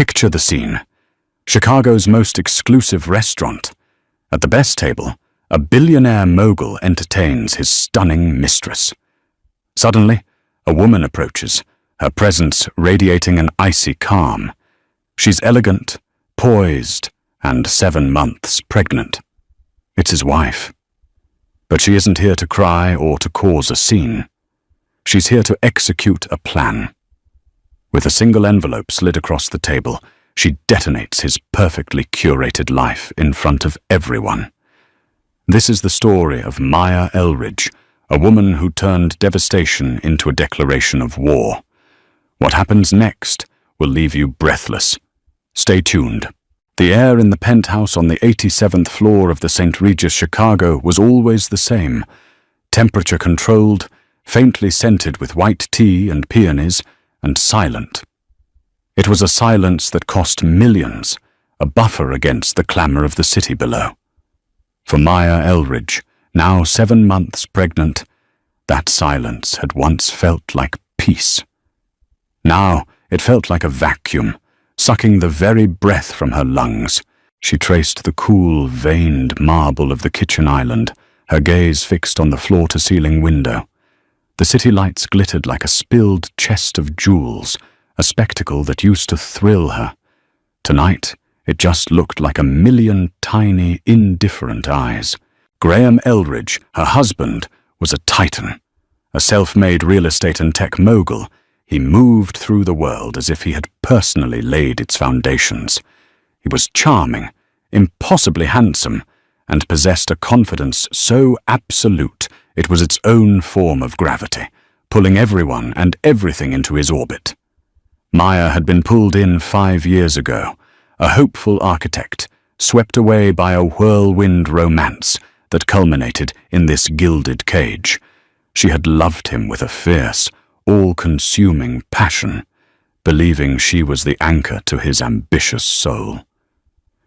Picture the scene. Chicago's most exclusive restaurant. At the best table, a billionaire mogul entertains his stunning mistress. Suddenly, a woman approaches, her presence radiating an icy calm. She's elegant, poised, and 7 months pregnant. It's his wife. But she isn't here to cry or to cause a scene. She's here to execute a plan. With a single envelope slid across the table, she detonates his perfectly curated life in front of everyone. This is the story of Maya Elridge, a woman who turned devastation into a declaration of war. What happens next will leave you breathless. Stay tuned. The air in the penthouse on the 87th floor of the St. Regis Chicago was always the same, temperature-controlled, faintly scented with white tea and peonies, and silent. It was a silence that cost millions, a buffer against the clamor of the city below. For Maya Elridge, now 7 months pregnant, that silence had once felt like peace. Now it felt like a vacuum, sucking the very breath from her lungs. She traced the cool, veined marble of the kitchen island, her gaze fixed on the floor-to-ceiling window. The city lights glittered like a spilled chest of jewels, a spectacle that used to thrill her. Tonight, it just looked like a million tiny, indifferent eyes. Graham Elridge, her husband, was a titan. A self-made real estate and tech mogul, he moved through the world as if he had personally laid its foundations. He was charming, impossibly handsome, and possessed a confidence so absolute it was its own form of gravity, pulling everyone and everything into his orbit. Maya had been pulled in 5 years ago, a hopeful architect, swept away by a whirlwind romance that culminated in this gilded cage. She had loved him with a fierce, all-consuming passion, believing she was the anchor to his ambitious soul.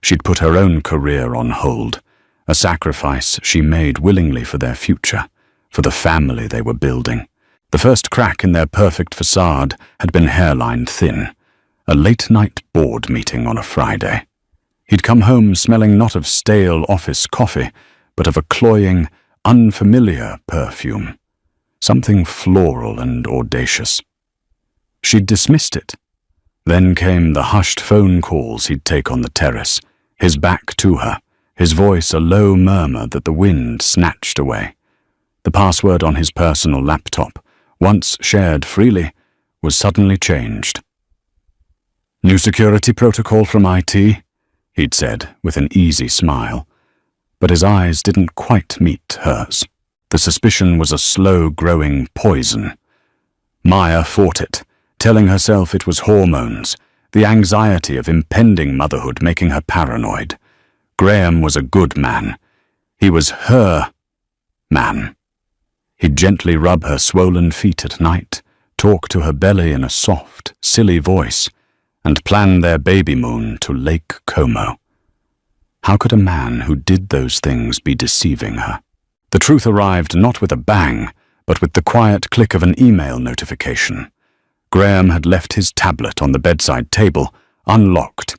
She'd put her own career on hold, a sacrifice she made willingly for their future, for the family they were building. The first crack in their perfect facade had been hairline thin, a late-night board meeting on a Friday. He'd come home smelling not of stale office coffee, but of a cloying, unfamiliar perfume, something floral and audacious. She'd dismissed it. Then came the hushed phone calls he'd take on the terrace, his back to her, his voice a low murmur that the wind snatched away. The password on his personal laptop, once shared freely, was suddenly changed. "New security protocol from IT," he'd said with an easy smile, but his eyes didn't quite meet hers. The suspicion was a slow-growing poison. Maya fought it, telling herself it was hormones, the anxiety of impending motherhood making her paranoid. Graham was a good man. He was her man. He'd gently rub her swollen feet at night, talk to her belly in a soft, silly voice, and plan their baby moon to Lake Como. How could a man who did those things be deceiving her? The truth arrived not with a bang, but with the quiet click of an email notification. Graham had left his tablet on the bedside table, unlocked.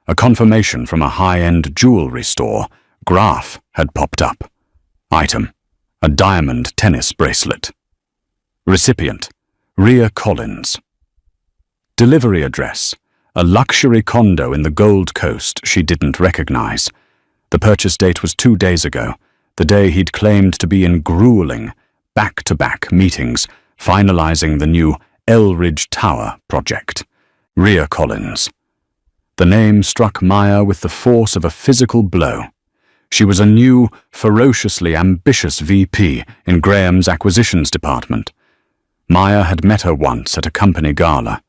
A confirmation from a high-end jewelry store, graph, had popped up. Item: a diamond tennis bracelet. Recipient: Rhea Collins. Delivery address: a luxury condo in the Gold Coast she didn't recognize. The purchase date was 2 days ago, the day he'd claimed to be in grueling, back-to-back meetings, finalizing the new Elridge Tower project. Rhea Collins. The name struck Maya with the force of a physical blow. She was a new, ferociously ambitious VP in Graham's acquisitions department. Maya had met her once at a company gala.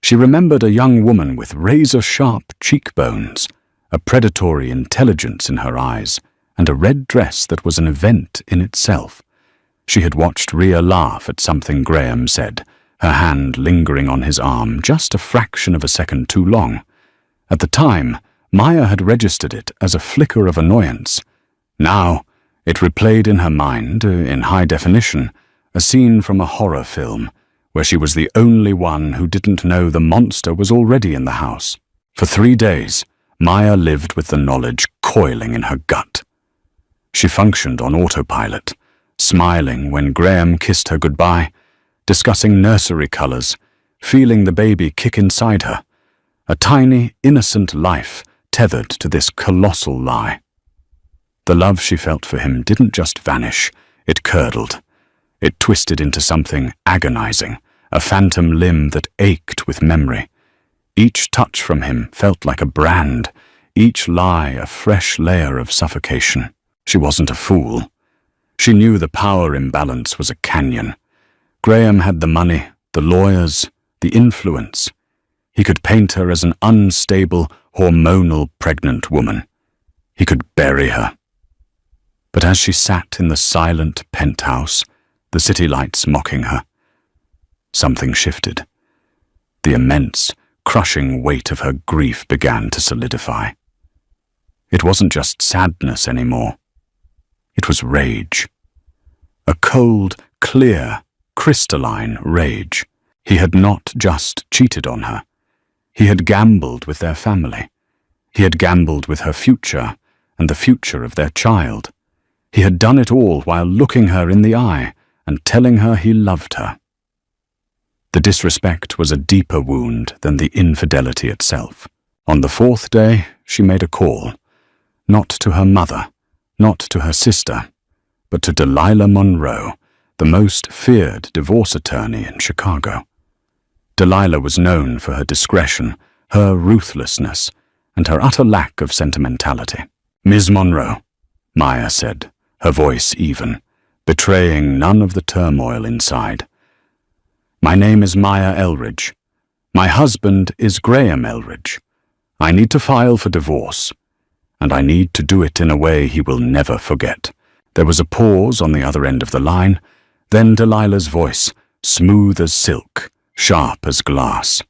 She remembered a young woman with razor-sharp cheekbones, a predatory intelligence in her eyes, and a red dress that was an event in itself. She had watched Rhea laugh at something Graham said, her hand lingering on his arm just a fraction of a second too long. At the time, Maya had registered it as a flicker of annoyance. Now, it replayed in her mind, in high definition, a scene from a horror film, where she was the only one who didn't know the monster was already in the house. For 3 days, Maya lived with the knowledge coiling in her gut. She functioned on autopilot, smiling when Graham kissed her goodbye, discussing nursery colors, feeling the baby kick inside her, a tiny, innocent life tethered to this colossal lie. The love she felt for him didn't just vanish, it curdled. It twisted into something agonizing, a phantom limb that ached with memory. Each touch from him felt like a brand, each lie a fresh layer of suffocation. She wasn't a fool. She knew the power imbalance was a canyon. Graham had the money, the lawyers, the influence. He could paint her as an unstable, hormonal pregnant woman. He could bury her. But as she sat in the silent penthouse, the city lights mocking her, something shifted. The immense, crushing weight of her grief began to solidify. It wasn't just sadness anymore. It was rage. A cold, clear, crystalline rage. He had not just cheated on her. He had gambled with their family. He had gambled with her future and the future of their child. He had done it all while looking her in the eye and telling her he loved her. The disrespect was a deeper wound than the infidelity itself. On the 4th day, she made a call, not to her mother, not to her sister, but to Delilah Monroe, the most feared divorce attorney in Chicago. Delilah was known for her discretion, her ruthlessness, and her utter lack of sentimentality. "Ms. Monroe," Maya said, her voice even, betraying none of the turmoil inside. "My name is Maya Eldridge. My husband is Graham Eldridge. I need to file for divorce, and I need to do it in a way he will never forget." There was a pause on the other end of the line, then Delilah's voice, smooth as silk, sharp as glass.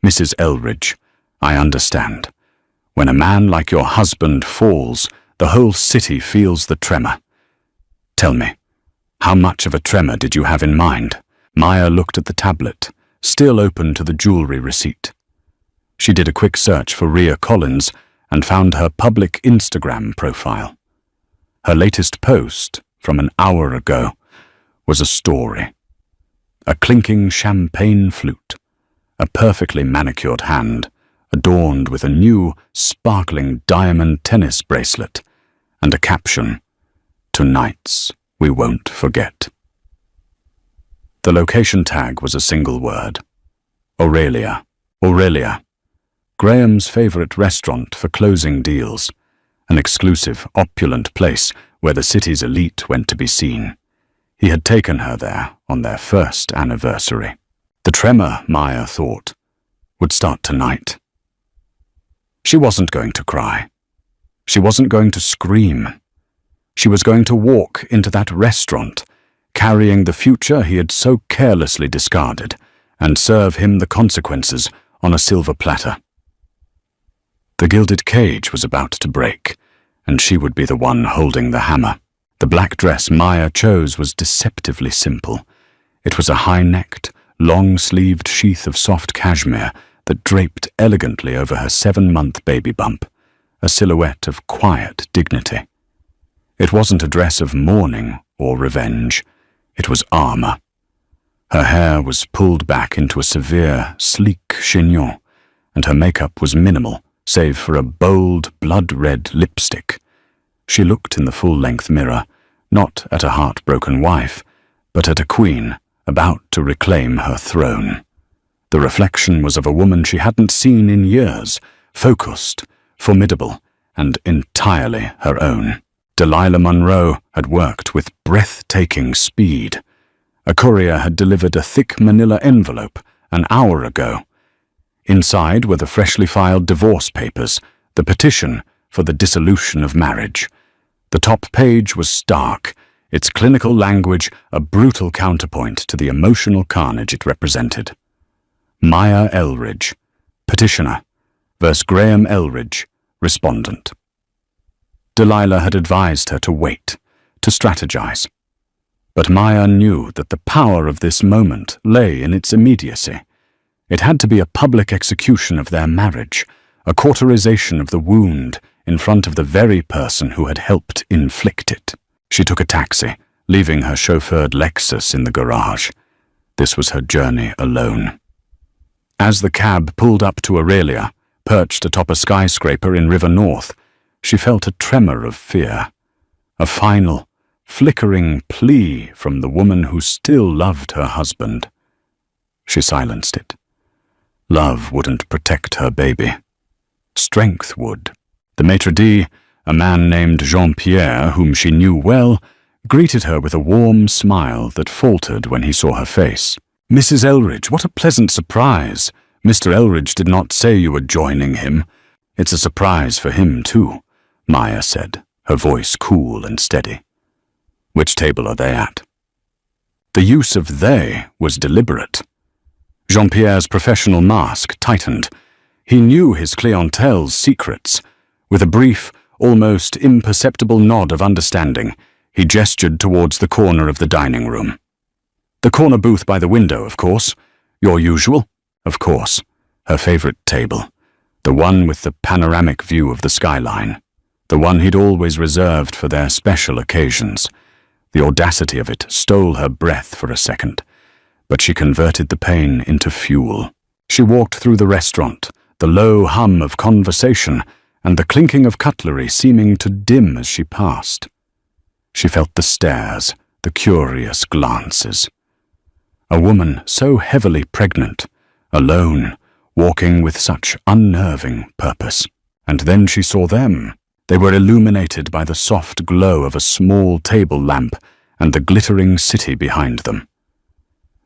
"Mrs. Eldridge, I understand. When a man like your husband falls, the whole city feels the tremor. Tell me, how much of a tremor did you have in mind?" Maya looked at the tablet, still open to the jewelry receipt. She did a quick search for Rhea Collins and found her public Instagram profile. Her latest post, from an hour ago, was a story. A clinking champagne flute, a perfectly manicured hand, adorned with a new, sparkling diamond tennis bracelet, and a caption, "Tonight's we won't forget." The location tag was a single word. Aurelia. Aurelia. Graham's favorite restaurant for closing deals, an exclusive, opulent place where the city's elite went to be seen. He had taken her there on their first anniversary. The tremor, Maya thought, would start tonight. She wasn't going to cry. She wasn't going to scream. She was going to walk into that restaurant, carrying the future he had so carelessly discarded, and serve him the consequences on a silver platter. The gilded cage was about to break, and she would be the one holding the hammer. The black dress Maya chose was deceptively simple. It was a high-necked, long-sleeved sheath of soft cashmere that draped elegantly over her 7-month baby bump, a silhouette of quiet dignity. It wasn't a dress of mourning or revenge. It was armor. Her hair was pulled back into a severe, sleek chignon, and her makeup was minimal, save for a bold, blood-red lipstick. She looked in the full-length mirror, not at a heartbroken wife, but at a queen about to reclaim her throne. The reflection was of a woman she hadn't seen in years, focused, formidable, and entirely her own. Delilah Monroe had worked with breathtaking speed. A courier had delivered a thick manila envelope an hour ago. Inside were the freshly filed divorce papers, the petition for the dissolution of marriage. The top page was stark, its clinical language a brutal counterpoint to the emotional carnage it represented. Maya Eldridge, petitioner, versus Graham Eldridge, respondent. Delilah had advised her to wait, to strategize. But Maya knew that the power of this moment lay in its immediacy. It had to be a public execution of their marriage, a cauterization of the wound in front of the very person who had helped inflict it. She took a taxi, leaving her chauffeured Lexus in the garage. This was her journey alone. As the cab pulled up to Aurelia, perched atop a skyscraper in River North, she felt a tremor of fear, a final, flickering plea from the woman who still loved her husband. She silenced it. Love wouldn't protect her baby. Strength would. The maitre d', a man named Jean-Pierre, whom she knew well, greeted her with a warm smile that faltered when he saw her face. "Mrs. Elridge, what a pleasant surprise. Mr. Elridge did not say you were joining him. It's a surprise for him, too," Maya said, her voice cool and steady. "Which table are they at?" The use of "they" was deliberate. Jean-Pierre's professional mask tightened. He knew his clientele's secrets. With a brief, almost imperceptible nod of understanding, he gestured towards the corner of the dining room. "The corner booth by the window, of course. Your usual?" "Of course. Her favorite table. The one with the panoramic view of the skyline. The one he'd always reserved for their special occasions. The audacity of it stole her breath for a second, but she converted the pain into fuel. She walked through the restaurant, the low hum of conversation and the clinking of cutlery seeming to dim as she passed. She felt the stares, the curious glances. A woman so heavily pregnant, alone, walking with such unnerving purpose. And then she saw them. They were illuminated by the soft glow of a small table lamp and the glittering city behind them.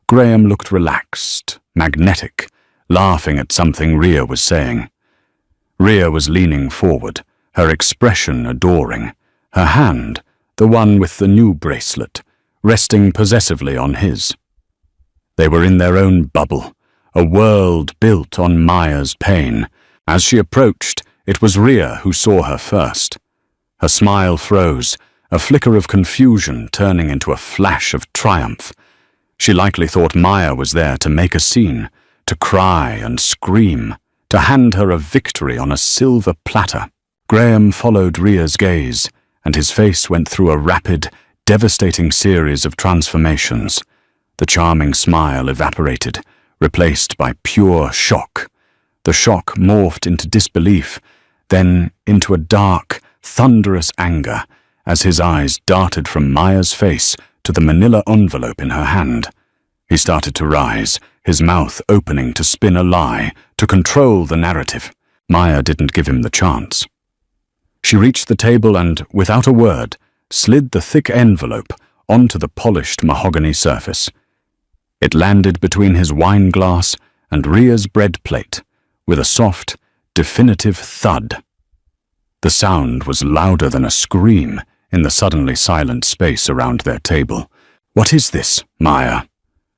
Graham looked relaxed, magnetic, laughing at something Rhea was saying. Rhea was leaning forward, her expression adoring, her hand, the one with the new bracelet, resting possessively on his. They were in their own bubble, a world built on Maya's pain. As she approached, it was Rhea who saw her first. Her smile froze, a flicker of confusion turning into a flash of triumph. She likely thought Maya was there to make a scene, to cry and scream, to hand her a victory on a silver platter. Graham followed Rhea's gaze, and his face went through a rapid, devastating series of transformations. The charming smile evaporated, replaced by pure shock. The shock morphed into disbelief, then into a dark, thunderous anger as his eyes darted from Maya's face to the manila envelope in her hand. He started to rise, his mouth opening to spin a lie, to control the narrative. Maya didn't give him the chance. She reached the table and, without a word, slid the thick envelope onto the polished mahogany surface. It landed between his wine glass and Rhea's bread plate, with a soft, definitive thud. The sound was louder than a scream in the suddenly silent space around their table. "What is this, Maya?"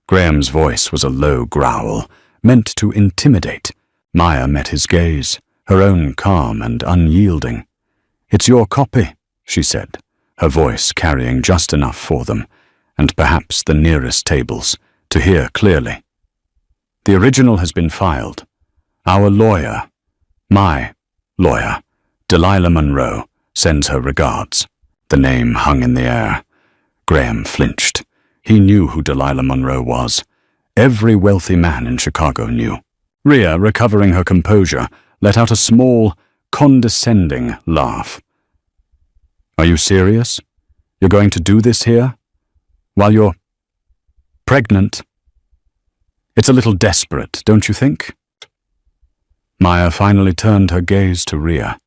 Graham's voice was a low growl, meant to intimidate. Maya met his gaze, her own calm and unyielding. "It's your copy," she said, her voice carrying just enough for them, and perhaps the nearest tables, to hear clearly. "The original has been filed. Our lawyer, my lawyer, Delilah Monroe, sends her regards." The name hung in the air. Graham flinched. He knew who Delilah Monroe was. Every wealthy man in Chicago knew. Rhea, recovering her composure, let out a small, condescending laugh. "Are you serious? You're going to do this here? While you're pregnant? It's a little desperate, don't you think?" Maya finally turned her gaze to Rhea.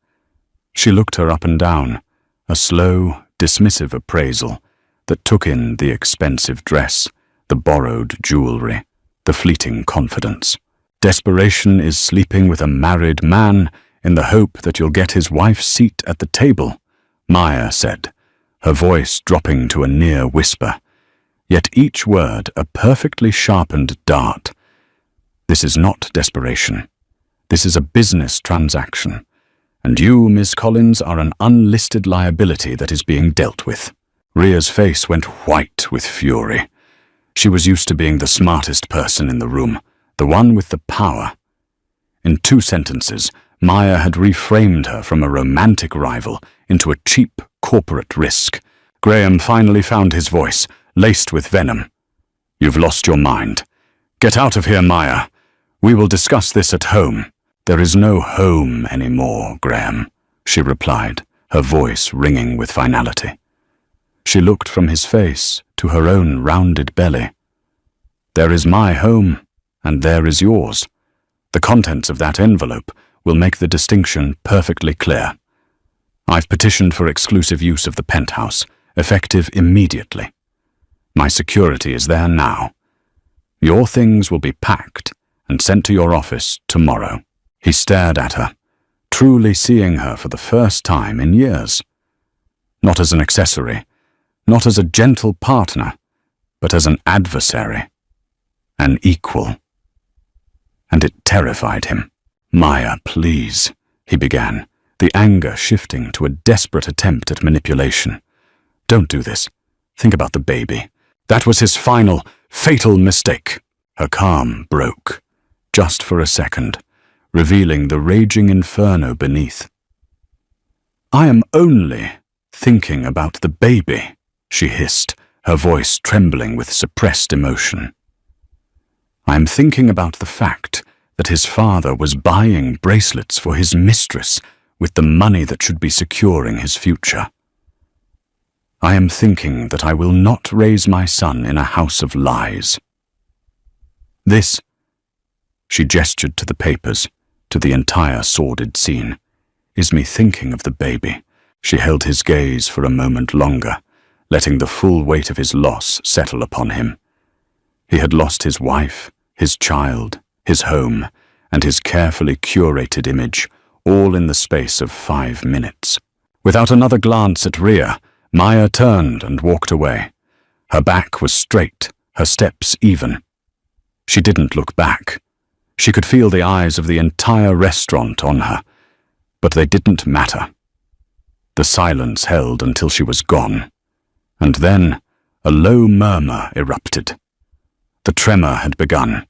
She looked her up and down, a slow, dismissive appraisal that took in the expensive dress, the borrowed jewelry, the fleeting confidence. "Desperation is sleeping with a married man in the hope that you'll get his wife's seat at the table," Maya said, her voice dropping to a near whisper, yet each word a perfectly sharpened dart. "This is not desperation. This is a business transaction, and you, Miss Collins, are an unlisted liability that is being dealt with." Rhea's face went white with fury. She was used to being the smartest person in the room, the one with the power. In 2 sentences, Maya had reframed her from a romantic rival into a cheap corporate risk. Graham finally found his voice, laced with venom. "You've lost your mind. Get out of here, Maya. We will discuss this at home." "There is no home anymore, Graham," she replied, her voice ringing with finality. She looked from his face to her own rounded belly. "There is my home, and there is yours. The contents of that envelope will make the distinction perfectly clear. I've petitioned for exclusive use of the penthouse, effective immediately. My security is there now. Your things will be packed and sent to your office tomorrow." He stared at her, truly seeing her for the first time in years. Not as an accessory, not as a gentle partner, but as an adversary, an equal. And it terrified him. "Maya, please," he began, the anger shifting to a desperate attempt at manipulation. "Don't do this. Think about the baby." That was his final, fatal mistake. Her calm broke, just for a second, revealing the raging inferno beneath. "I am only thinking about the baby," she hissed, her voice trembling with suppressed emotion. "I am thinking about the fact that his father was buying bracelets for his mistress with the money that should be securing his future. I am thinking that I will not raise my son in a house of lies. This," she gestured to the papers, to the entire sordid scene, "is me thinking of the baby." She held his gaze for a moment longer, letting the full weight of his loss settle upon him. He had lost his wife, his child, his home, and his carefully curated image, all in the space of 5 minutes. Without another glance at Rhea, Maya turned and walked away. Her back was straight, her steps even. She didn't look back. She could feel the eyes of the entire restaurant on her, but they didn't matter. The silence held until she was gone, and then a low murmur erupted. The tremor had begun.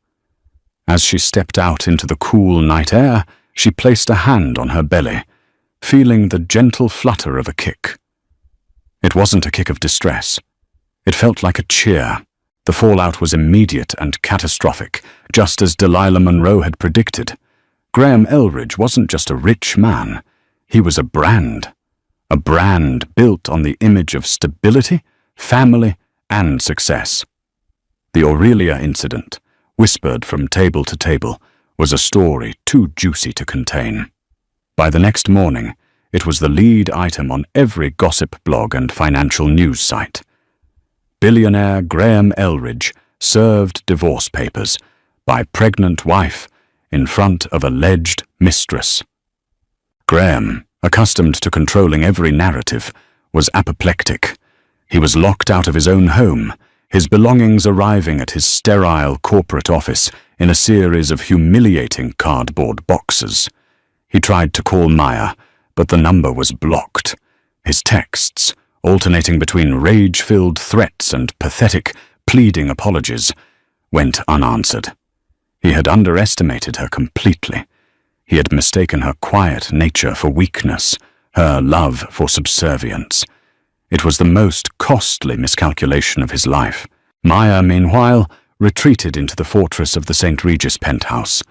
As she stepped out into the cool night air, she placed a hand on her belly, feeling the gentle flutter of a kick. It wasn't a kick of distress. It felt like a cheer. The fallout was immediate and catastrophic, just as Delilah Monroe had predicted. Graham Elridge wasn't just a rich man. He was a brand built on the image of stability, family, and success. The Aurelia incident, whispered from table to table, was a story too juicy to contain. By the next morning, it was the lead item on every gossip blog and financial news site. Billionaire Graham Elridge served divorce papers by pregnant wife in front of alleged mistress. Graham, accustomed to controlling every narrative, was apoplectic. He was locked out of his own home, his belongings arriving at his sterile corporate office in a series of humiliating cardboard boxes. He tried to call Maya, but the number was blocked. His texts, alternating between rage-filled threats and pathetic, pleading apologies, went unanswered. He had underestimated her completely. He had mistaken her quiet nature for weakness, her love for subservience. It was the most costly miscalculation of his life. Maya, meanwhile, retreated into the fortress of the St. Regis penthouse.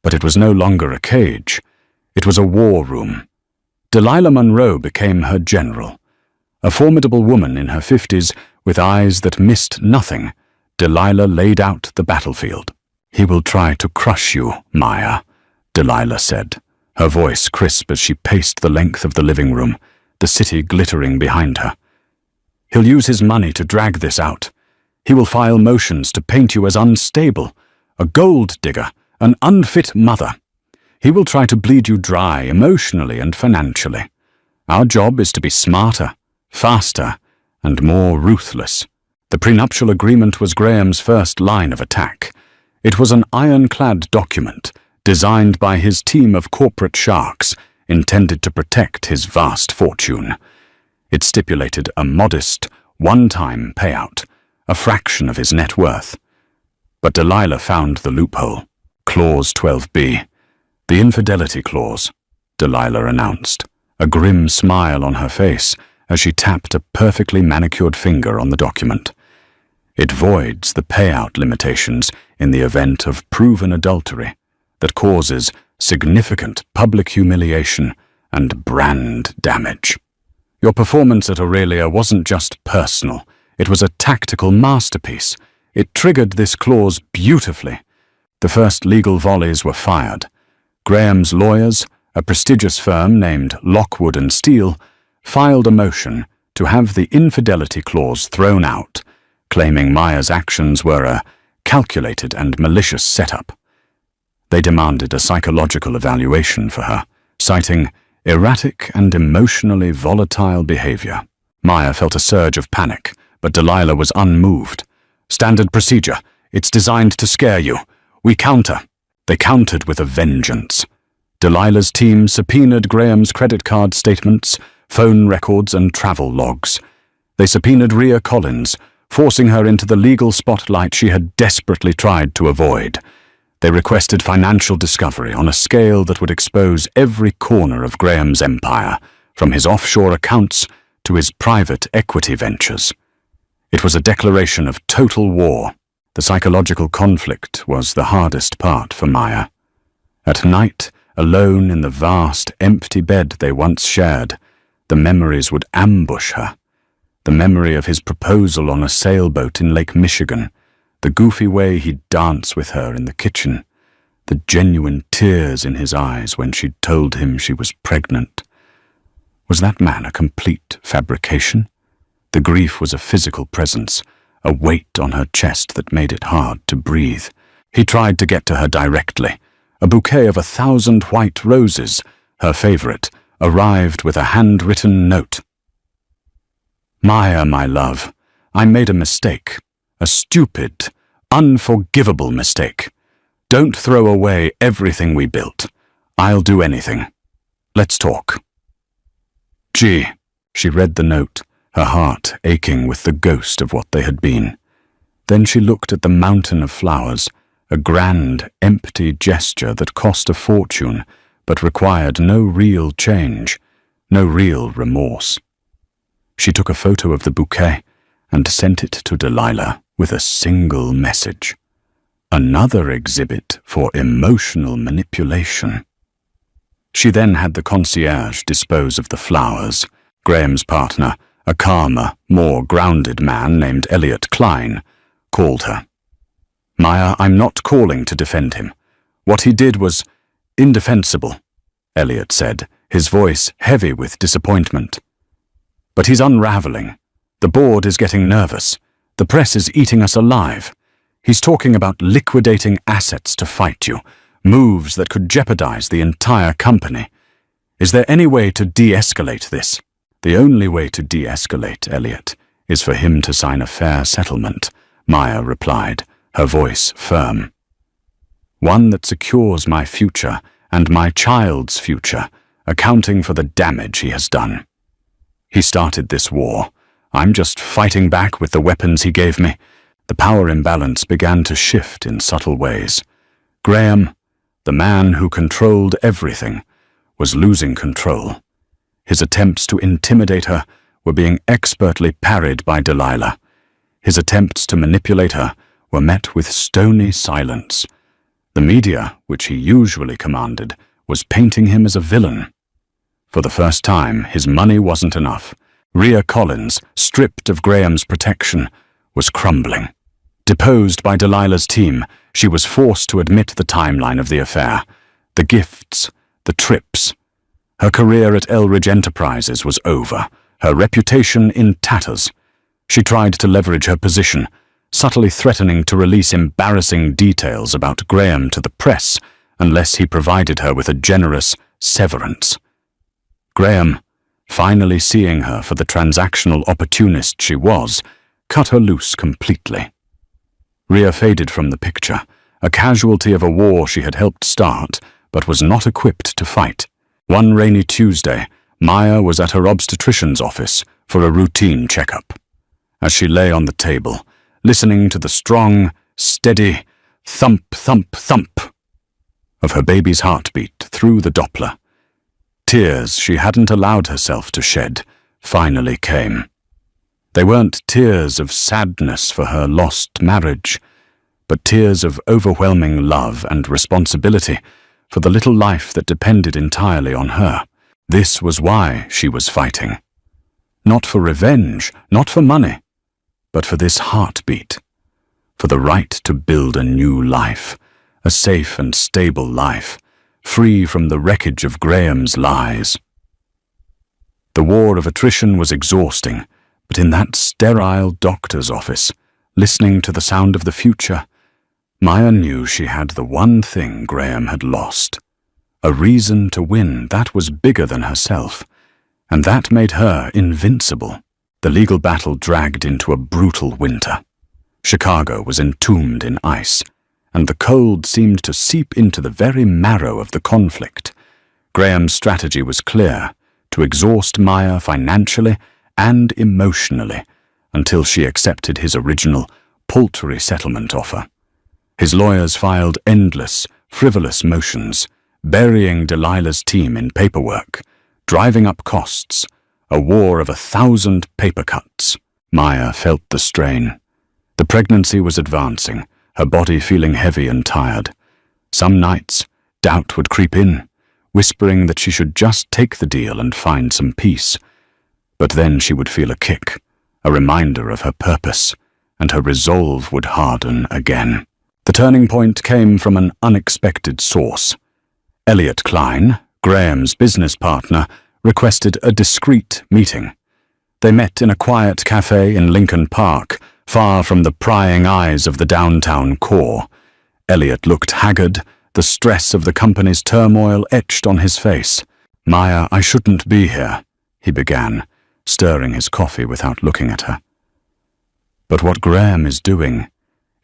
But it was no longer a cage. It was a war room. Delilah Monroe became her general. A formidable woman in her 50s with eyes that missed nothing, Delilah laid out the battlefield. "He will try to crush you, Maya," Delilah said, her voice crisp as she paced the length of the living room, the city glittering behind her. "He'll use his money to drag this out. He will file motions to paint you as unstable, a gold digger, an unfit mother. He will try to bleed you dry emotionally and financially. Our job is to be smarter, faster, and more ruthless." The prenuptial agreement was Graham's first line of attack. It was an ironclad document, designed by his team of corporate sharks, intended to protect his vast fortune. It stipulated a modest, one-time payout, a fraction of his net worth. But Delilah found the loophole. Clause 12b, the infidelity clause. Delilah announced, a grim smile on her face as she tapped a perfectly manicured finger on the document. It voids the payout limitations in the event of proven adultery that causes significant public humiliation and brand damage. Your performance at Aurelia wasn't just personal, it was a tactical masterpiece. It triggered this clause beautifully. The first legal volleys were fired. Graham's lawyers, a prestigious firm named Lockwood and Steele, filed a motion to have the infidelity clause thrown out, claiming Maya's actions were a calculated and malicious setup. They demanded a psychological evaluation for her, citing erratic and emotionally volatile behavior. Maya felt a surge of panic, but Delilah was unmoved. "Standard procedure. It's designed to scare you. We counter." They countered with a vengeance. Delilah's team subpoenaed Graham's credit card statements, phone records, and travel logs. They subpoenaed Rhea Collins, forcing her into the legal spotlight she had desperately tried to avoid. They requested financial discovery on a scale that would expose every corner of Graham's empire, from his offshore accounts to his private equity ventures. It was a declaration of total war. The psychological conflict was the hardest part for Maya. At night, alone in the vast, empty bed they once shared, the memories would ambush her. The memory of his proposal on a sailboat in Lake Michigan, the goofy way he'd dance with her in the kitchen, the genuine tears in his eyes when she'd told him she was pregnant. Was that man a complete fabrication? The grief was a physical presence, a weight on her chest that made it hard to breathe. He tried to get to her directly. A bouquet of 1,000 white roses, her favorite, arrived with a handwritten note. "Maya, my love, I made a mistake. A stupid, unforgivable mistake. Don't throw away everything we built. I'll do anything. Let's talk." Gee, she read the note, her heart aching with the ghost of what they had been. Then she looked at the mountain of flowers, a grand, empty gesture that cost a fortune but required no real change, no real remorse. She took a photo of the bouquet and sent it to Delilah with a single message. Another exhibit for emotional manipulation. She then had the concierge dispose of the flowers. Graham's partner, a calmer, more grounded man named Elliot Klein, called her. "Maya, I'm not calling to defend him. What he did was indefensible," Elliot said, his voice heavy with disappointment. "But he's unraveling. The board is getting nervous. The press is eating us alive. He's talking about liquidating assets to fight you, moves that could jeopardize the entire company. Is there any way to de-escalate this?" "The only way to de-escalate, Elliot, is for him to sign a fair settlement," Maya replied, her voice firm. "One that secures my future and my child's future, accounting for the damage he has done. He started this war. I'm just fighting back with the weapons he gave me." The power imbalance began to shift in subtle ways. Graham, the man who controlled everything, was losing control. His attempts to intimidate her were being expertly parried by Delilah. His attempts to manipulate her were met with stony silence. The media, which he usually commanded, was painting him as a villain. For the first time, his money wasn't enough. Rhea Collins, stripped of Graham's protection, was crumbling. Deposed by Delilah's team, she was forced to admit the timeline of the affair, the gifts, the trips. Her career at Elridge Enterprises was over, her reputation in tatters. She tried to leverage her position, subtly threatening to release embarrassing details about Graham to the press unless he provided her with a generous severance. Graham, finally seeing her for the transactional opportunist she was, cut her loose completely. Rhea faded from the picture, a casualty of a war she had helped start but was not equipped to fight. One rainy Tuesday, Maya was at her obstetrician's office for a routine checkup. As she lay on the table, listening to the strong, steady thump, thump, thump of her baby's heartbeat through the Doppler, tears she hadn't allowed herself to shed finally came. They weren't tears of sadness for her lost marriage, but tears of overwhelming love and responsibility for the little life that depended entirely on her. This was why she was fighting. Not for revenge, not for money, but for this heartbeat, for the right to build a new life, a safe and stable life, free from the wreckage of Graham's lies. The war of attrition was exhausting, but in that sterile doctor's office, listening to the sound of the future, Maya knew she had the one thing Graham had lost. A reason to win that was bigger than herself, and that made her invincible. The legal battle dragged into a brutal winter. Chicago was entombed in ice, and the cold seemed to seep into the very marrow of the conflict. Graham's strategy was clear: to exhaust Maya financially and emotionally until she accepted his original, paltry settlement offer. His lawyers filed endless, frivolous motions, burying Delilah's team in paperwork, driving up costs, a war of 1,000 paper cuts. Maya felt the strain. The pregnancy was advancing, her body feeling heavy and tired. Some nights, doubt would creep in, whispering that she should just take the deal and find some peace. But then she would feel a kick, a reminder of her purpose, and her resolve would harden again. The turning point came from an unexpected source. Elliot Klein, Graham's business partner, requested a discreet meeting. They met in a quiet cafe in Lincoln Park, far from the prying eyes of the downtown core. Elliot looked haggard, the stress of the company's turmoil etched on his face. "Maya, I shouldn't be here," he began, stirring his coffee without looking at her. "But what Graham is doing,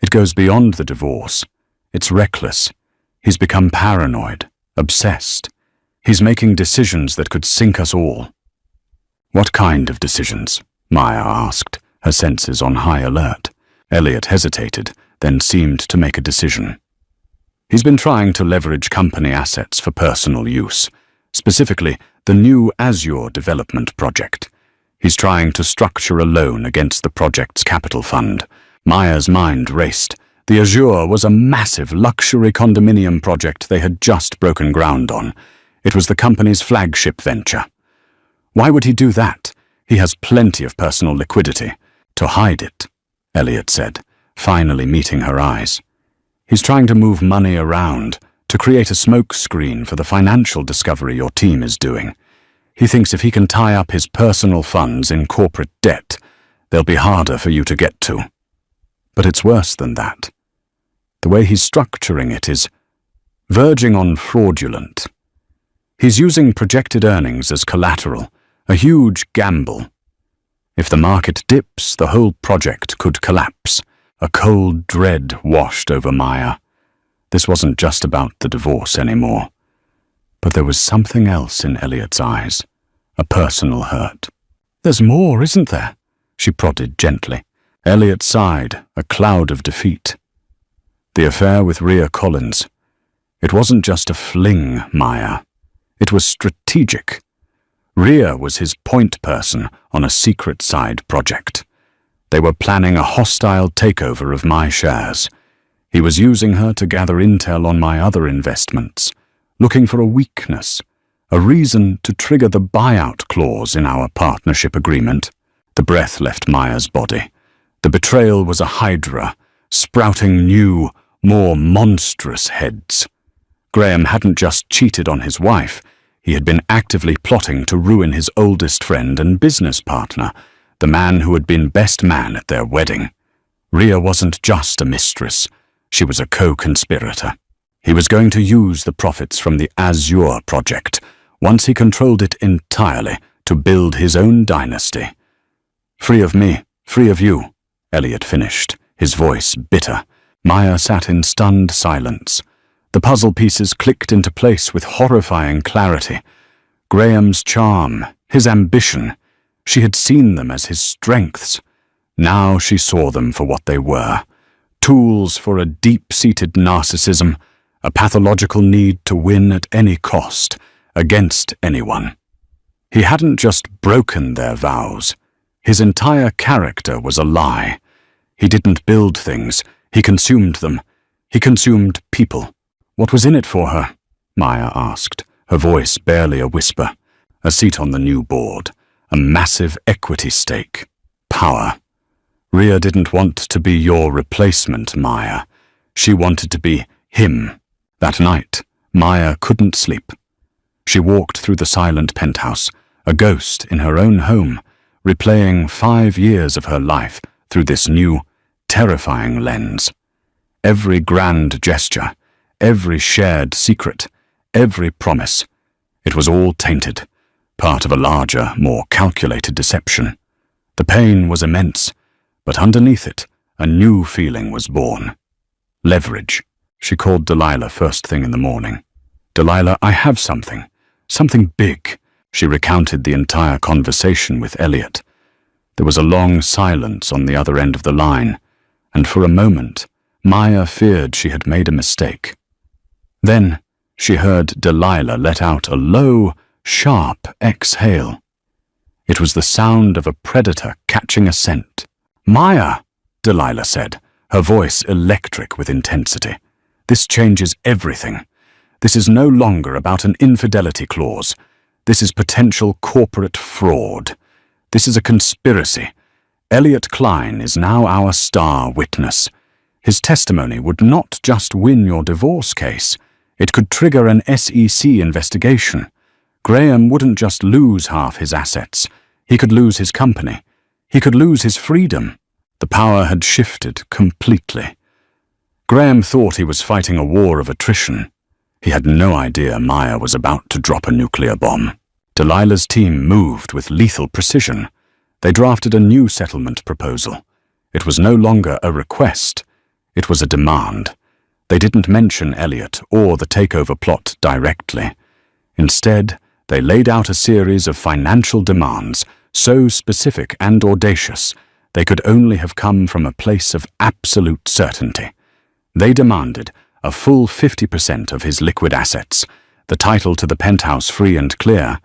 it goes beyond the divorce. It's reckless. He's become paranoid, obsessed. He's making decisions that could sink us all." "What kind of decisions?" Maya asked, her senses on high alert. Elliot hesitated, then seemed to make a decision. "He's been trying to leverage company assets for personal use, specifically the new Azure development project. He's trying to structure a loan against the project's capital fund." Maya's mind raced. The Azure was a massive luxury condominium project they had just broken ground on. It was the company's flagship venture. "Why would he do that? He has plenty of personal liquidity." "To hide it," Elliot said, finally meeting her eyes. "He's trying to move money around, to create a smokescreen for the financial discovery your team is doing. He thinks if he can tie up his personal funds in corporate debt, they'll be harder for you to get to. But it's worse than that. The way he's structuring it is verging on fraudulent. He's using projected earnings as collateral, a huge gamble. If the market dips, the whole project could collapse." A cold dread washed over Maya. This wasn't just about the divorce anymore. But there was something else in Elliot's eyes, a personal hurt. "There's more, isn't there?" she prodded gently. Elliot sighed, a cloud of defeat. The affair with Rhea Collins. It wasn't just a fling, Maya. It was strategic. Rhea was his point person on a secret side project. They were planning a hostile takeover of my shares. He was using her to gather intel on my other investments, looking for a weakness, a reason to trigger the buyout clause in our partnership agreement. The breath left Maya's body. The betrayal was a hydra, sprouting new, more monstrous heads. Graham hadn't just cheated on his wife, he had been actively plotting to ruin his oldest friend and business partner, the man who had been best man at their wedding. Rhea wasn't just a mistress, she was a co-conspirator. He was going to use the profits from the Azure project, once he controlled it entirely, to build his own dynasty. "Free of me, free of you," Elliot finished, his voice bitter. Maya sat in stunned silence. The puzzle pieces clicked into place with horrifying clarity. Graham's charm, his ambition, she had seen them as his strengths. Now she saw them for what they were. Tools for a deep-seated narcissism, a pathological need to win at any cost, against anyone. He hadn't just broken their vows. His entire character was a lie. He didn't build things. He consumed them. He consumed people. What was in it for her? Maya asked, her voice barely a whisper. A seat on the new board. A massive equity stake. Power. Rhea didn't want to be your replacement, Maya. She wanted to be him. That night, Maya couldn't sleep. She walked through the silent penthouse, a ghost in her own home, replaying 5 years of her life through this new, terrifying lens. Every grand gesture, every shared secret, every promise, it was all tainted, part of a larger, more calculated deception. The pain was immense, but underneath it, a new feeling was born. Leverage. She called Delilah first thing in the morning. Delilah, I have something big. She recounted the entire conversation with Elliot. There was a long silence on the other end of the line, and for a moment, Maya feared she had made a mistake. Then, she heard Delilah let out a low, sharp exhale. It was the sound of a predator catching a scent. Maya, Delilah said, her voice electric with intensity. This changes everything. This is no longer about an infidelity clause. This is potential corporate fraud. This is a conspiracy. Elliot Klein is now our star witness. His testimony would not just win your divorce case. It could trigger an SEC investigation. Graham wouldn't just lose half his assets. He could lose his company. He could lose his freedom. The power had shifted completely. Graham thought he was fighting a war of attrition. He had no idea Maya was about to drop a nuclear bomb. Delilah's team moved with lethal precision. They drafted a new settlement proposal. It was no longer a request. It was a demand. They didn't mention Elliot or the takeover plot directly. Instead, they laid out a series of financial demands so specific and audacious they could only have come from a place of absolute certainty. They demanded a full 50% of his liquid assets, the title to the penthouse free and clear,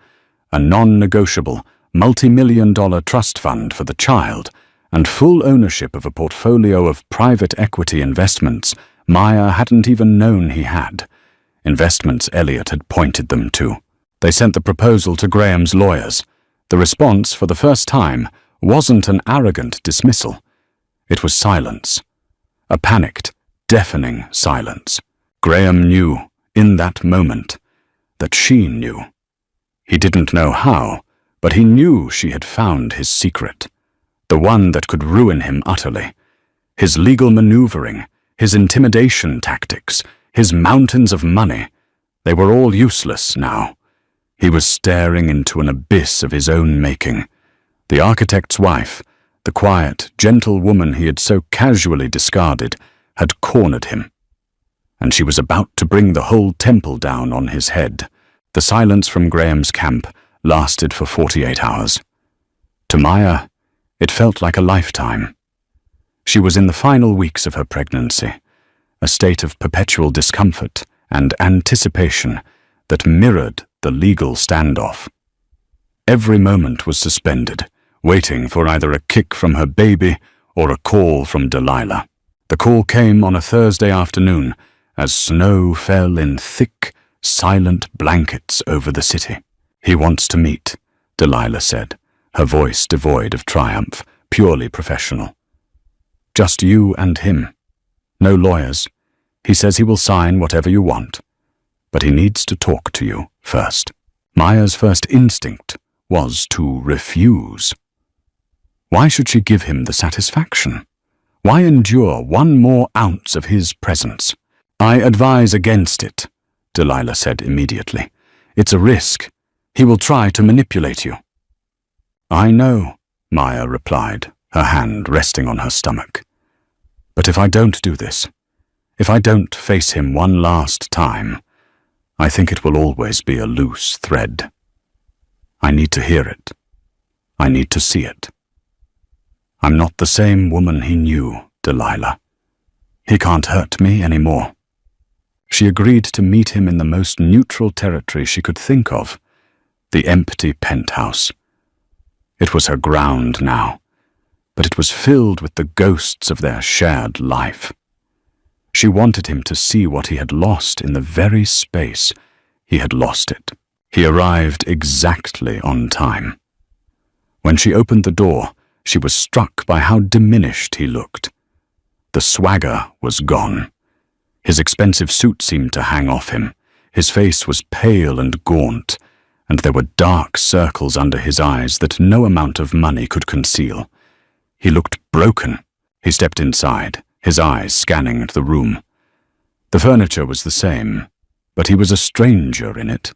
a non-negotiable, multi-million-dollar trust fund for the child, and full ownership of a portfolio of private equity investments Maya hadn't even known he had. Investments Elliot had pointed them to. They sent the proposal to Graham's lawyers. The response, for the first time, wasn't an arrogant dismissal. It was silence. A panicked, deafening silence. Graham knew, in that moment, that she knew. He didn't know how, but he knew she had found his secret, the one that could ruin him utterly. His legal maneuvering, his intimidation tactics, his mountains of money, they were all useless now. He was staring into an abyss of his own making. The architect's wife, the quiet, gentle woman he had so casually discarded, had cornered him. And she was about to bring the whole temple down on his head. The silence from Graham's camp lasted for 48 hours. To Maya, it felt like a lifetime. She was in the final weeks of her pregnancy, a state of perpetual discomfort and anticipation that mirrored the legal standoff. Every moment was suspended, waiting for either a kick from her baby or a call from Delilah. The call came on a Thursday afternoon as snow fell in thick, silent blankets over the city. He wants to meet, Delilah said, her voice devoid of triumph, purely professional. Just you and him. No lawyers. He says he will sign whatever you want. But he needs to talk to you first. Maya's first instinct was to refuse. Why should she give him the satisfaction? Why endure one more ounce of his presence? I advise against it, Delilah said immediately. It's a risk. He will try to manipulate you. I know, Maya replied, her hand resting on her stomach. But if I don't do this, if I don't face him one last time, I think it will always be a loose thread. I need to hear it. I need to see it. I'm not the same woman he knew, Delilah. He can't hurt me anymore. She agreed to meet him in the most neutral territory she could think of, the empty penthouse. It was her ground now, but it was filled with the ghosts of their shared life. She wanted him to see what he had lost in the very space he had lost it. He arrived exactly on time. When she opened the door, she was struck by how diminished he looked. The swagger was gone. His expensive suit seemed to hang off him. His face was pale and gaunt, and there were dark circles under his eyes that no amount of money could conceal. He looked broken. He stepped inside, his eyes scanning the room. The furniture was the same, but he was a stranger in it.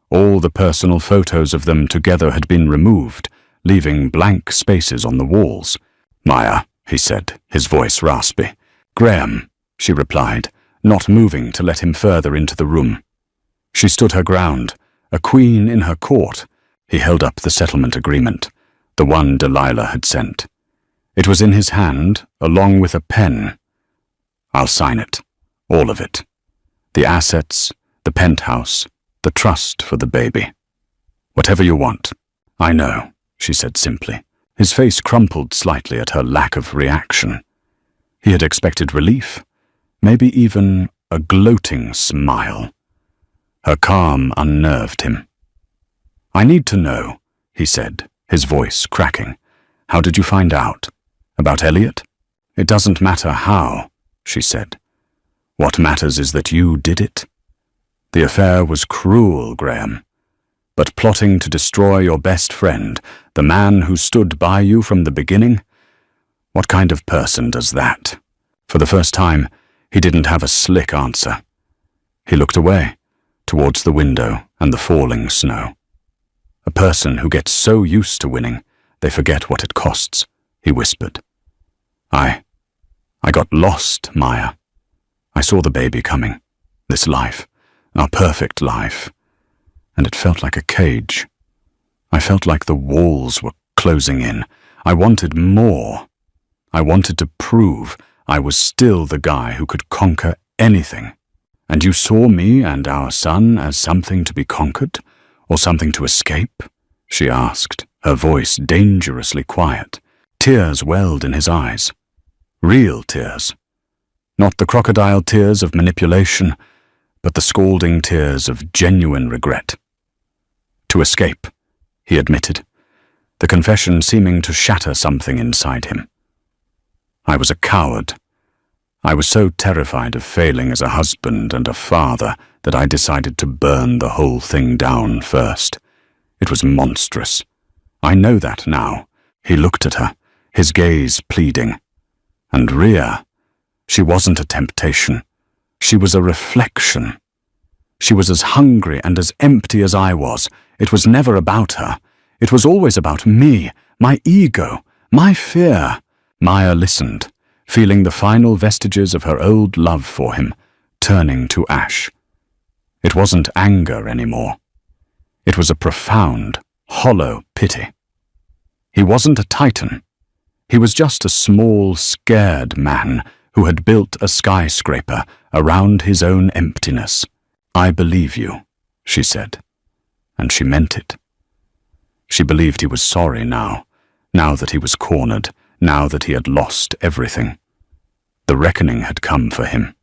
All the personal photos of them together had been removed, leaving blank spaces on the walls. "Maya," he said, his voice raspy. "Graham," she replied, not moving to let him further into the room. She stood her ground, a queen in her court. He held up the settlement agreement, the one Delilah had sent. It was in his hand, along with a pen. "I'll sign it, all of it. The assets, the penthouse, the trust for the baby. Whatever you want." "I know," she said simply. His face crumpled slightly at her lack of reaction. He had expected relief, maybe even a gloating smile. Her calm unnerved him. "I need to know," he said, his voice cracking. "How did you find out? About Elliot?" "It doesn't matter how," she said. "What matters is that you did it. The affair was cruel, Graham. But plotting to destroy your best friend, the man who stood by you from the beginning? What kind of person does that?" For the first time, he didn't have a slick answer. He looked away, towards the window and the falling snow. "A person who gets so used to winning, they forget what it costs," he whispered. I got lost, Maya. I saw the baby coming, this life, our perfect life, and it felt like a cage. I felt like the walls were closing in. I wanted more. I wanted to prove I was still the guy who could conquer anything. And you saw me and our son as something to be conquered, or something to escape? She asked, her voice dangerously quiet. Tears welled in his eyes. Real tears. Not the crocodile tears of manipulation, but the scalding tears of genuine regret. To escape, he admitted, the confession seeming to shatter something inside him. I was a coward. I was so terrified of failing as a husband and a father that I decided to burn the whole thing down first. It was monstrous. I know that now. He looked at her, his gaze pleading. And Rhea, she wasn't a temptation. She was a reflection. She was as hungry and as empty as I was. It was never about her. It was always about me, my ego, my fear. Maya listened, feeling the final vestiges of her old love for him, turning to ash. It wasn't anger anymore. It was a profound, hollow pity. He wasn't a titan. He was just a small, scared man who had built a skyscraper around his own emptiness. I believe you, she said, and she meant it. She believed he was sorry now that he was cornered, now that he had lost everything. The reckoning had come for him.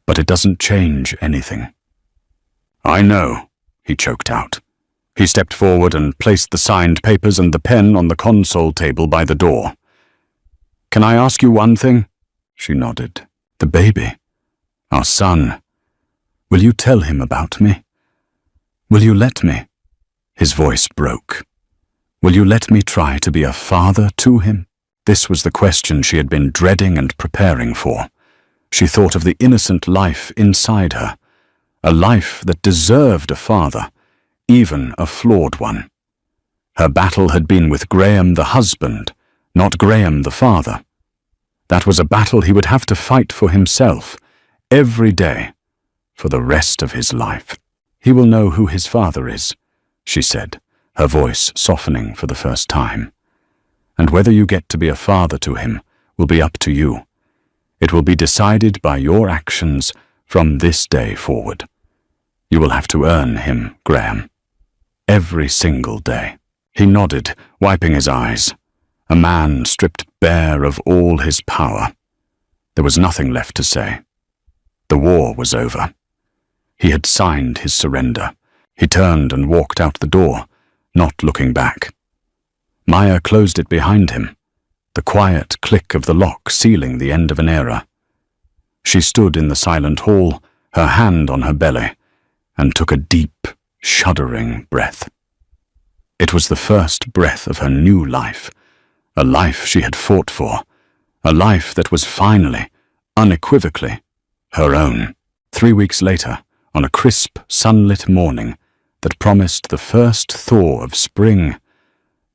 But it doesn't change anything. I know, he choked out. He stepped forward and placed the signed papers and the pen on the console table by the door. Can I ask you one thing? She nodded. The baby, our son. Will you tell him about me? Will you let me? His voice broke. Will you let me try to be a father to him? This was the question she had been dreading and preparing for. She thought of the innocent life inside her, a life that deserved a father, even a flawed one. Her battle had been with Graham the husband, not Graham the father. That was a battle he would have to fight for himself, every day, for the rest of his life. He will know who his father is, she said, her voice softening for the first time. And whether you get to be a father to him will be up to you. It will be decided by your actions From this day forward. You will have to earn him, Graham. Every single day. He nodded, wiping his eyes. A man stripped bare of all his power. There was nothing left to say. The war was over. He had signed his surrender. He turned and walked out the door, not looking back. Maya closed it behind him, the quiet click of the lock sealing the end of an era. She stood in the silent hall, her hand on her belly, and took a deep, shuddering breath. It was the first breath of her new life, a life she had fought for, a life that was finally, unequivocally, her own. 3 weeks later, on a crisp, sunlit morning that promised the first thaw of spring,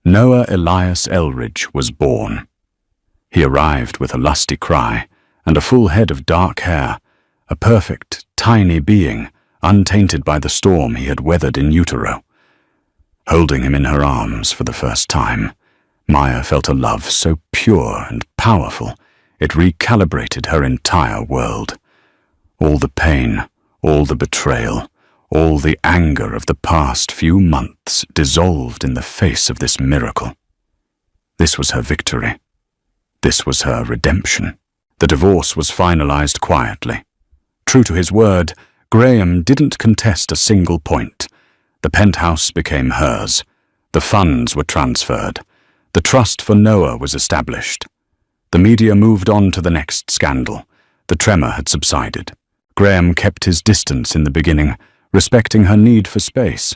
Noah Elias Elridge was born. He arrived with a lusty cry and a full head of dark hair, a perfect, tiny being, untainted by the storm he had weathered in utero. Holding him in her arms for the first time, Maya felt a love so pure and powerful it recalibrated her entire world. All the pain, all the betrayal, all the anger of the past few months dissolved in the face of this miracle. This was her victory. This was her redemption. The divorce was finalized quietly. True to his word, Graham didn't contest a single point. The penthouse became hers. The funds were transferred. The trust for Noah was established. The media moved on to the next scandal. The tremor had subsided. Graham kept his distance in the beginning, respecting her need for space.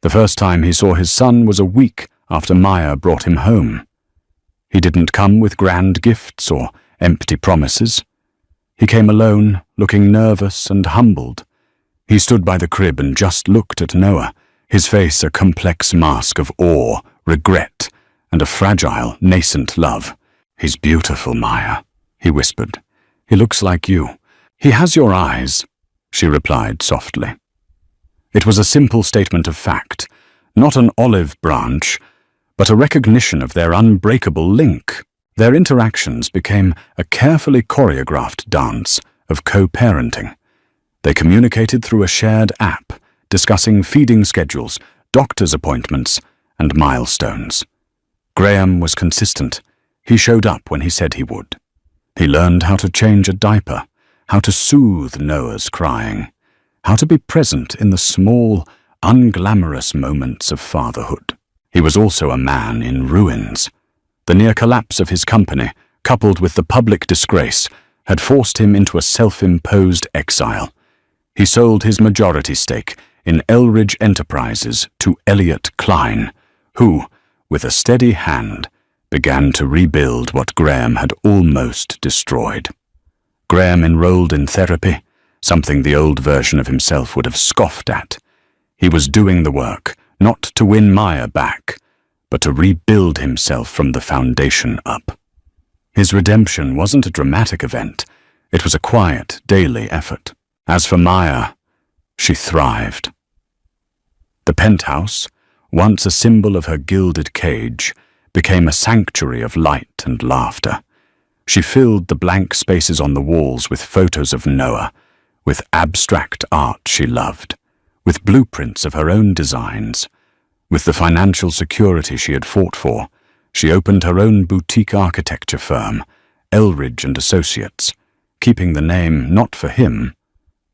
The first time he saw his son was a week after Maya brought him home. He didn't come with grand gifts or empty promises. He came alone, looking nervous and humbled. He stood by the crib and just looked at Noah, his face a complex mask of awe, regret, and a fragile, nascent love. "He's beautiful, Maya," he whispered. "He looks like you. He has your eyes," she replied softly. It was a simple statement of fact, not an olive branch, but a recognition of their unbreakable link. Their interactions became a carefully choreographed dance of co-parenting. They communicated through a shared app, discussing feeding schedules, doctor's appointments, and milestones. Graham was consistent. He showed up when he said he would. He learned how to change a diaper, how to soothe Noah's crying, how to be present in the small, unglamorous moments of fatherhood. He was also a man in ruins. The near collapse of his company, coupled with the public disgrace, had forced him into a self-imposed exile. He sold his majority stake in Elridge Enterprises to Elliot Klein, who, with a steady hand, began to rebuild what Graham had almost destroyed. Graham enrolled in therapy, something the old version of himself would have scoffed at. He was doing the work, not to win Maya back, but to rebuild himself from the foundation up. His redemption wasn't a dramatic event. It was a quiet, daily effort. As for Maya, she thrived. The penthouse, once a symbol of her gilded cage, became a sanctuary of light and laughter. She filled the blank spaces on the walls with photos of Noah, with abstract art she loved, with blueprints of her own designs. With the financial security she had fought for, she opened her own boutique architecture firm, Elridge and Associates, keeping the name not for him,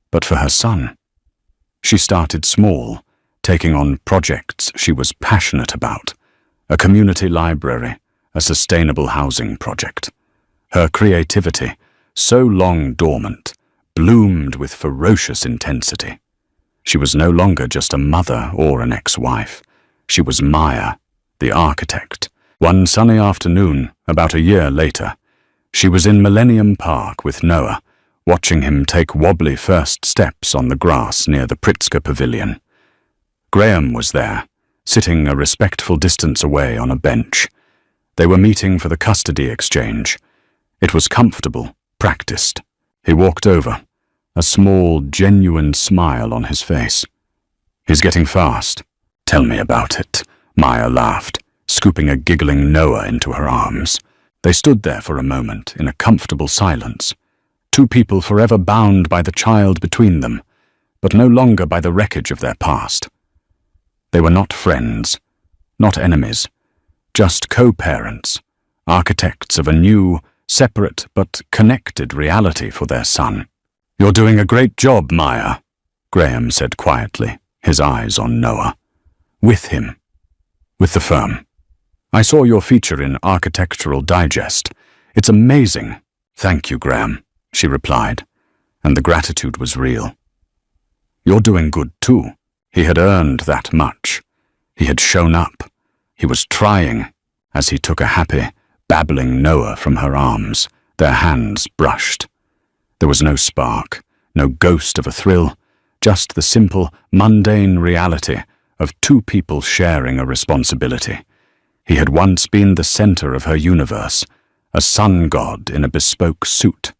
but for her son. She started small, taking on projects she was passionate about, a community library, a sustainable housing project. Her creativity, so long dormant, bloomed with ferocious intensity. She was no longer just a mother or an ex-wife. She was Maya, the architect. One sunny afternoon, about a year later, she was in Millennium Park with Noah, watching him take wobbly first steps on the grass near the Pritzker Pavilion. Graham was there, sitting a respectful distance away on a bench. They were meeting for the custody exchange. It was comfortable, practiced. He walked over, a small, genuine smile on his face. "He's getting fast." "Tell me about it," Maya laughed, scooping a giggling Noah into her arms. They stood there for a moment in a comfortable silence. Two people forever bound by the child between them, but no longer by the wreckage of their past. They were not friends, not enemies, just co-parents, architects of a new, separate but connected reality for their son. "You're doing a great job, Maya," Graham said quietly, his eyes on Noah. "With him. With the firm. I saw your feature in Architectural Digest. It's amazing." "Thank you, Graham," she replied, and the gratitude was real. "You're doing good too." He had earned that much. He had shown up. He was trying, as he took a happy, babbling Noah from her arms, their hands brushed. There was no spark, no ghost of a thrill, just the simple, mundane reality of two people sharing a responsibility. He had once been the center of her universe, a sun god in a bespoke suit.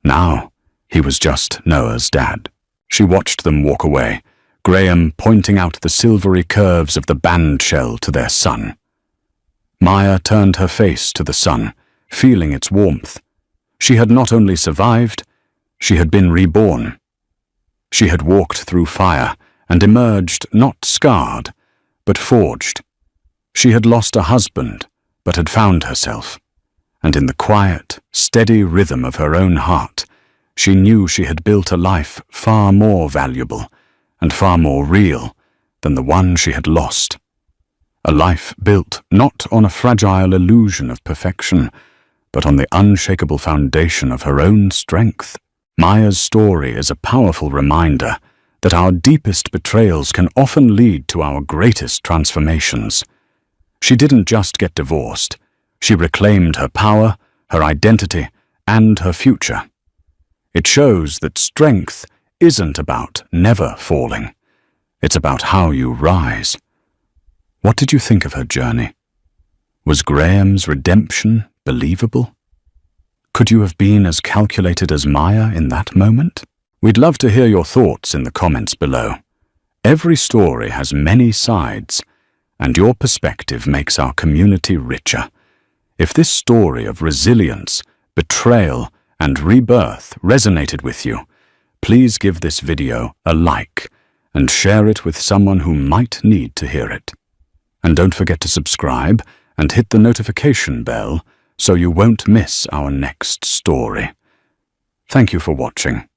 Now, he was just Noah's dad. She watched them walk away, Graham pointing out the silvery curves of the band shell to their son. Maya turned her face to the sun, feeling its warmth. She had not only survived, she had been reborn. She had walked through fire and emerged not scarred, but forged. She had lost a husband, but had found herself. And in the quiet, steady rhythm of her own heart, she knew she had built a life far more valuable and far more real than the one she had lost. A life built not on a fragile illusion of perfection, but on the unshakable foundation of her own strength. Maya's story is a powerful reminder that our deepest betrayals can often lead to our greatest transformations. She didn't just get divorced. She reclaimed her power, her identity, and her future. It shows that strength isn't about never falling. It's about how you rise. What did you think of her journey? Was Graham's redemption believable? Could you have been as calculated as Maya in that moment? We'd love to hear your thoughts in the comments below. Every story has many sides, and your perspective makes our community richer. If this story of resilience, betrayal, and rebirth resonated with you, please give this video a like and share it with someone who might need to hear it. And don't forget to subscribe and hit the notification bell so you won't miss our next story. Thank you for watching.